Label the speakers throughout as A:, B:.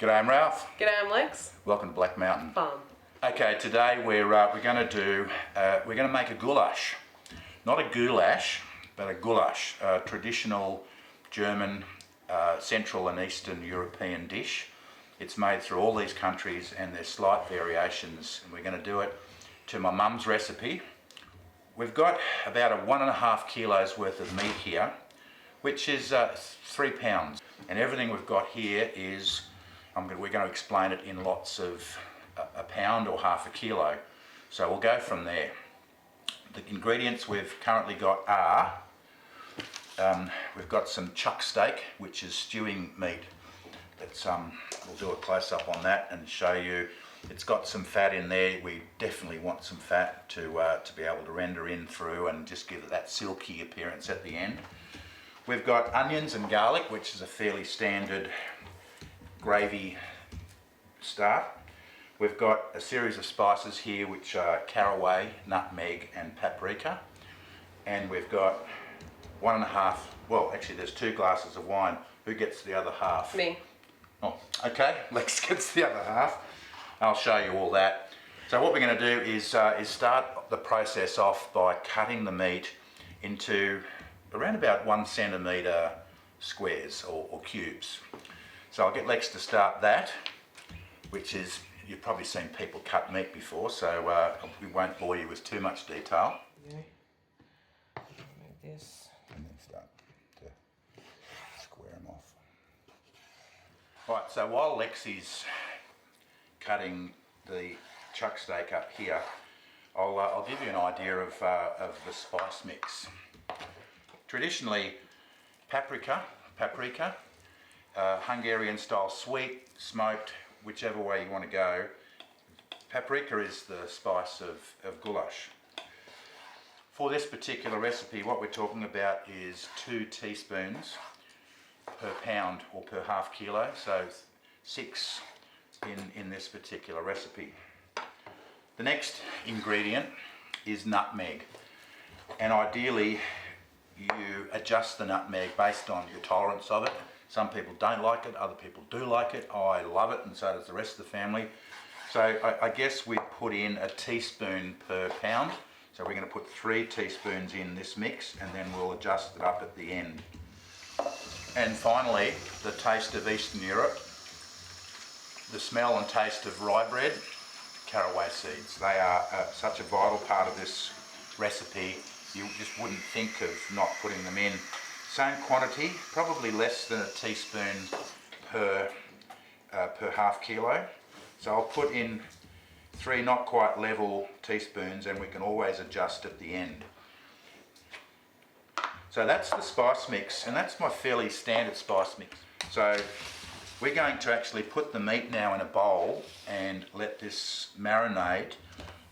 A: G'day, I'm Ralph.
B: G'day, I'm Lex.
A: Welcome to Black Mountain
B: Farm.
A: Okay, today we're going to make a goulash. Not a goulash, but a goulash, a traditional German, Central and Eastern European dish. It's made through all these countries and there's slight variations, and we're going to do it to my mum's recipe. We've got about 1.5 kilos worth of meat here, which is 3 pounds. And everything we've got here is, we're going to explain it in lots of a pound or half a kilo. So we'll go from there. The ingredients we've currently got are, we've got some chuck steak, which is stewing meat. That's, we'll do a close-up on that and show you. It's got some fat in there. We definitely want some fat to be able to render in through and just give it that silky appearance at the end. We've got onions and garlic, which is a fairly standard gravy start. We've got a series of spices here, which are caraway, nutmeg and paprika. And we've got 1.5, well actually there's 2 glasses of wine. Who gets the other half?
B: Me.
A: Oh, okay, Lex gets the other half. I'll show you all that. So what we're going to do is start the process off by cutting the meat into around about 1 centimetre squares or cubes. So I'll get Lex to start that, which is, you've probably seen people cut meat before, so we won't bore you with too much detail.
B: Yeah. Like this.
A: And then start to square them off. Right, so while Lexi's cutting the chuck steak up here, I'll give you an idea of the spice mix. Traditionally, paprika, Hungarian style, sweet, smoked, whichever way you want to go. Paprika is the spice of goulash. For this particular recipe, what we're talking about is 2 teaspoons per pound or per half kilo, so 6 in this particular recipe. The next ingredient is nutmeg, and ideally you adjust the nutmeg based on your tolerance of it. Some people don't like it, other people do like it. I love it, and so does the rest of the family. So I guess we put in 1 teaspoon per pound. So we're going to put 3 teaspoons in this mix, and then we'll adjust it up at the end. And finally, the taste of Eastern Europe, the smell and taste of rye bread, caraway seeds. They are such a vital part of this recipe. You just wouldn't think of not putting them in. Same quantity, probably less than 1 teaspoon per half kilo. So I'll put in 3 not quite level teaspoons, and we can always adjust at the end. So that's the spice mix, and that's my fairly standard spice mix. So we're going to actually put the meat now in a bowl and let this marinate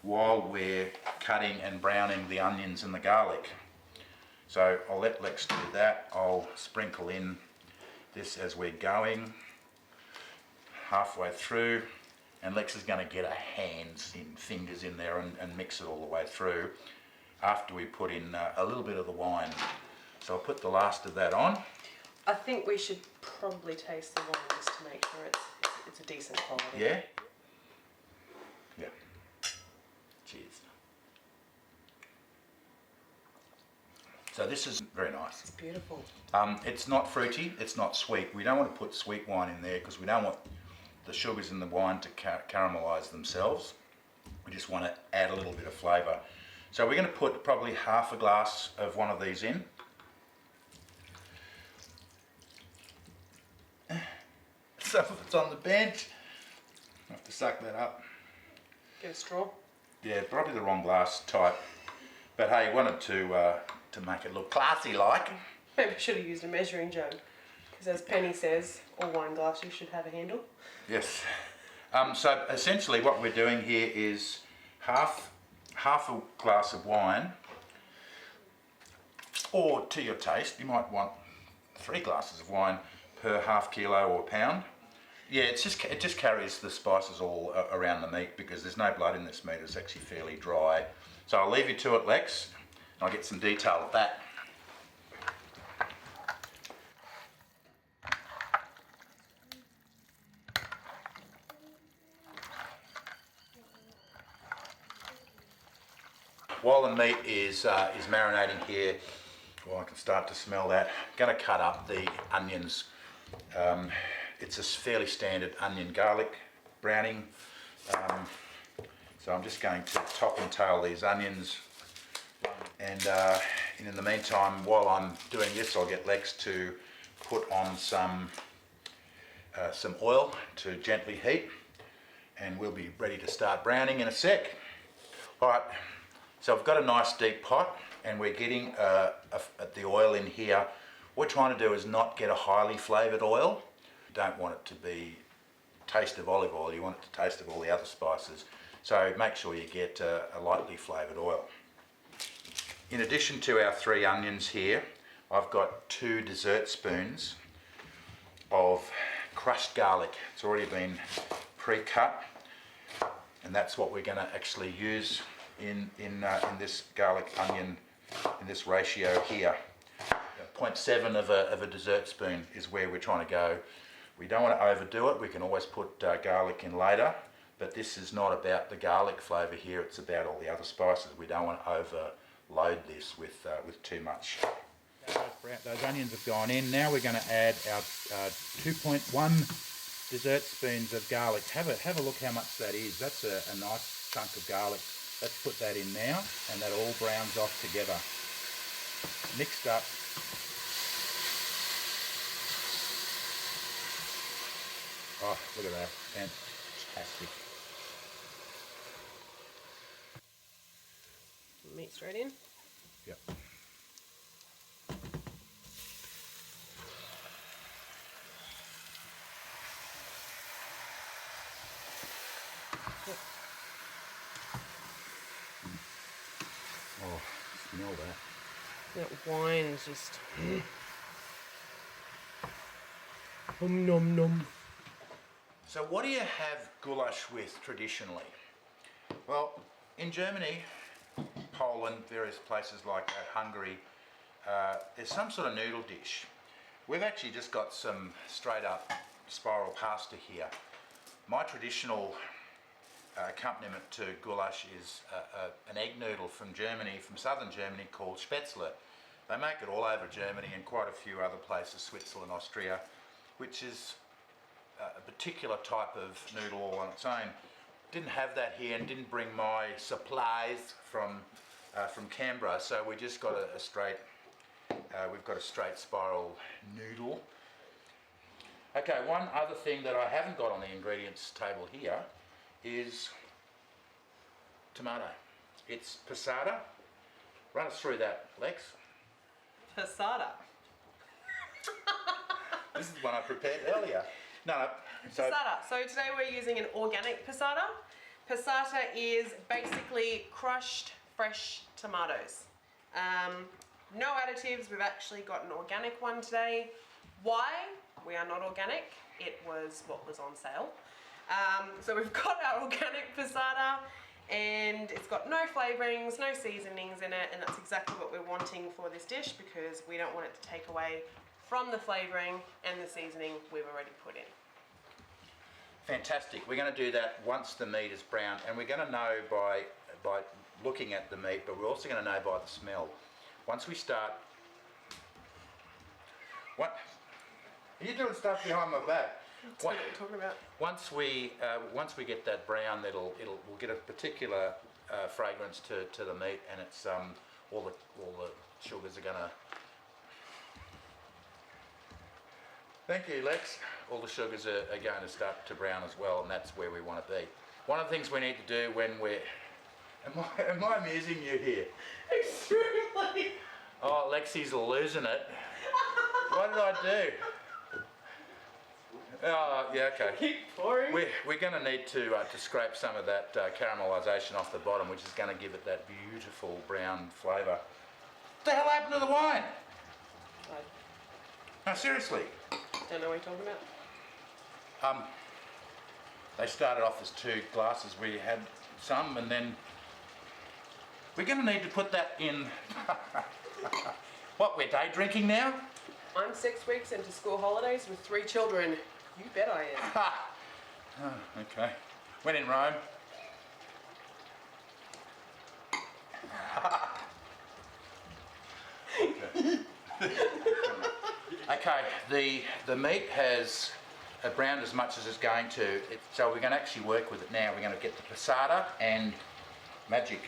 A: while we're cutting and browning the onions and the garlic. So I'll let Lex do that. I'll sprinkle in this as we're going halfway through, and Lex is going to get her fingers in there and mix it all the way through after we put in a little bit of the wine. So I'll put the last of that on.
B: I think we should probably taste the wine just to make sure it's a decent quality.
A: Yeah? Yeah. Cheers. So this is very nice.
B: It's beautiful.
A: It's not fruity, it's not sweet. We don't want to put sweet wine in there because we don't want the sugars in the wine to caramelise themselves. We just want to add a little bit of flavour. So we're going to put probably half a glass of one of these in. Some of it's on the bench. I have to suck that up.
B: Get a straw.
A: Yeah, probably the wrong glass type. But hey, wanted to make it look classy like.
B: Maybe we should have used a measuring jug, because as Penny says, all wine glasses should have a handle.
A: Yes. So essentially what we're doing here is half a glass of wine, or to your taste, you might want 3 glasses of wine per half kilo or pound. Yeah, it just carries the spices all around the meat because there's no blood in this meat. It's actually fairly dry. So I'll leave you to it, Lex, and I'll get some detail of that. while the meat is marinating here, well, I can start to smell that. I'm going to cut up the onions. It's a fairly standard onion garlic browning. So I'm just going to top and tail these onions. And in the meantime, while I'm doing this, I'll get Lex to put on some oil to gently heat. And we'll be ready to start browning in a sec. Alright, so I've got a nice deep pot and we're getting the oil in here. What we're trying to do is not get a highly flavoured oil. You don't want it to be taste of olive oil, you want it to taste of all the other spices. So make sure you get a lightly flavoured oil. In addition to our 3 onions here, I've got 2 dessert spoons of crushed garlic. It's already been pre-cut, and that's what we're going to actually use in this garlic onion, in this ratio here. 0.7 of a dessert spoon is where we're trying to go. We don't want to overdo it. We can always put garlic in later, but this is not about the garlic flavour here, it's about all the other spices. We don't want to overload this with too much. Those onions have gone in. Now we're going to add our 2.1 dessert spoons of garlic. Have a look how much that is. That's a nice chunk of garlic. Let's put that in now, and that all browns off together. Mixed up. Oh, look at that. Fantastic.
B: Meat straight in.
A: Yep. Oh, smell that.
B: That wine is just... nom nom.
A: So what do you have goulash with traditionally? Well, in Germany, Poland, various places like that, Hungary, there's some sort of noodle dish. We've actually just got some straight up spiral pasta here. My traditional accompaniment to goulash is an egg noodle from Germany, from southern Germany, called Spätzle. They make it all over Germany and quite a few other places, Switzerland, Austria, which is a particular type of noodle all on its own. Didn't have that here and didn't bring my supplies from Canberra, so we just got a straight, we've got a straight spiral noodle. Okay, one other thing that I haven't got on the ingredients table here is tomato. It's passata. Run us through that, Lex.
B: Passata.
A: This is one I prepared earlier. No, so
B: Passata. So today we're using an organic passata. Passata is basically crushed fresh tomatoes. No additives. We've actually got an organic one today. Why? We are not organic. It was what was on sale. So we've got our organic passata, and it's got no flavourings, no seasonings in it, and that's exactly what we're wanting for this dish because we don't want it to take away from the flavouring and the seasoning we've already put in.
A: fantastic. We're going to do that once the meat is browned, and we're going to know by looking at the meat, but we're also going to know by the smell. Once we start... What? Are you doing stuff behind my back?
B: That's what we're talking about.
A: Once we get that brown, we'll get a particular fragrance to the meat, and it's all the sugars are gonna. Thank you, Lex. All the sugars are going to start to brown as well, and that's where we want to be. One of the things we need to do when we're... Am I amusing you here?
B: Extremely.
A: Oh, Lexi's losing it. What did I do? Oh, yeah, okay.
B: Keep pouring.
A: We're going to need to scrape some of that caramelisation off the bottom, which is going to give it that beautiful brown flavour. What the hell happened to the wine? No, seriously.
B: Don't know what you're talking about.
A: They started off as 2 glasses. We had some, and then we're going to need to put that in. What, we're day drinking now?
B: I'm 6 weeks into school holidays with 3 children. You bet I am.
A: Oh, okay. When in Rome. Okay, the meat has browned as much as it's going to, so we're going to actually work with it now. We're going to get the passata and magic.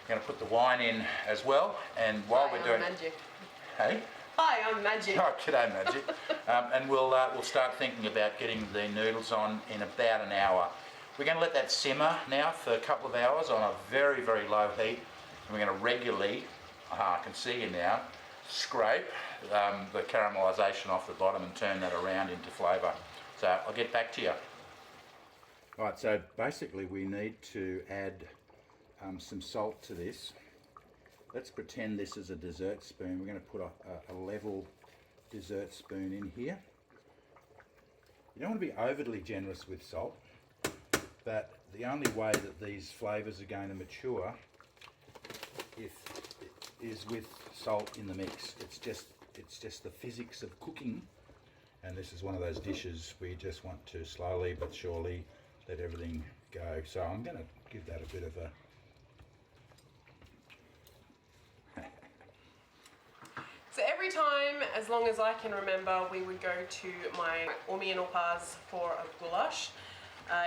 A: We're going to put the wine in as well, and while we're doing...
B: Magic.
A: Hey?
B: Hi, I'm Magic.
A: Oh, g'day Magic. And we'll start thinking about getting the noodles on in about an hour. We're going to let that simmer now for a couple of hours on a very, very low heat. And we're going to regularly, I can see you now, scrape the caramelisation off the bottom and turn that around into flavour. So I'll get back to you. Right, so basically we need to add some salt to this. Let's pretend this is a dessert spoon. We're going to put a level dessert spoon in here. You don't want to be overly generous with salt, but the only way that these flavours are going to mature is with salt in the mix. It's just the physics of cooking, and this is one of those dishes where you just want to slowly but surely let everything go. So I'm going to give that a bit of a...
B: So every time, as long as I can remember, we would go to my Umi and Opa's for a goulash.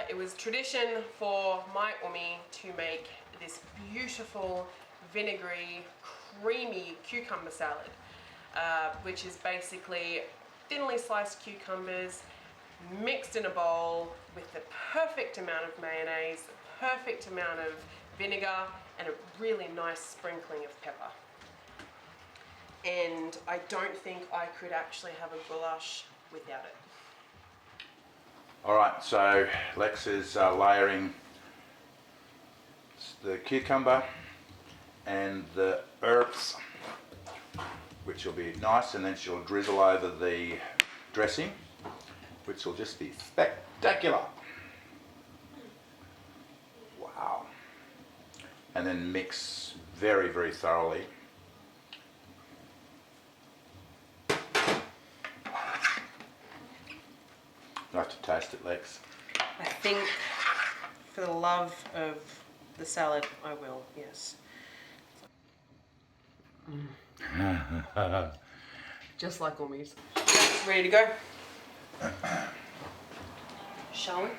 B: It was tradition for my Umi to make this beautiful, vinegary, creamy cucumber salad, which is basically thinly sliced cucumbers mixed in a bowl with the perfect amount of mayonnaise, the perfect amount of vinegar, and a really nice sprinkling of pepper. And I don't think I could actually have a goulash without it.
A: Alright, so Lex is layering the cucumber and the herbs, which will be nice, and then she'll drizzle over the dressing, which will just be spectacular. Wow. And then mix very, very thoroughly. I'd like to taste it, Lex.
B: I think for the love of the salad, I will, yes. Just like Umi's. That's ready to go. Shall we?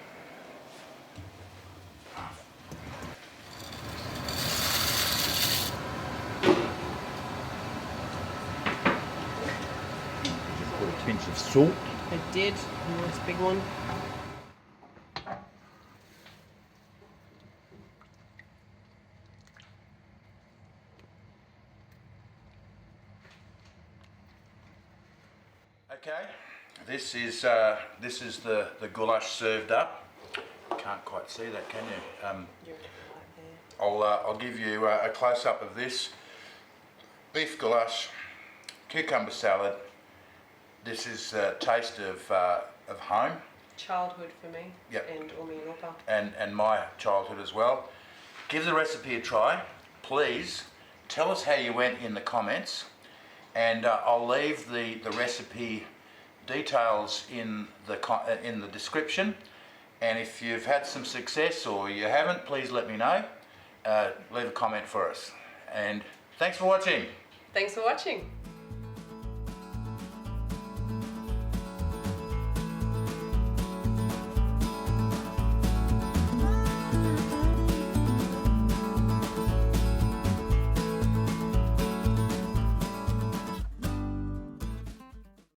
A: Put a pinch of salt.
B: I did. A nice big one.
A: Okay, this is the goulash served up. Can't quite see that, can you? I'll give you a close up of this beef goulash, cucumber salad. This is a taste of home.
B: Childhood for me.
A: Yep.
B: And Umi and Opa.
A: And my childhood as well. Give the recipe a try. Please tell us how you went in the comments, and I'll leave the recipe details in the description. And if you've had some success or you haven't, please let me know. Leave a comment for us. And thanks for watching.
B: Thanks for watching.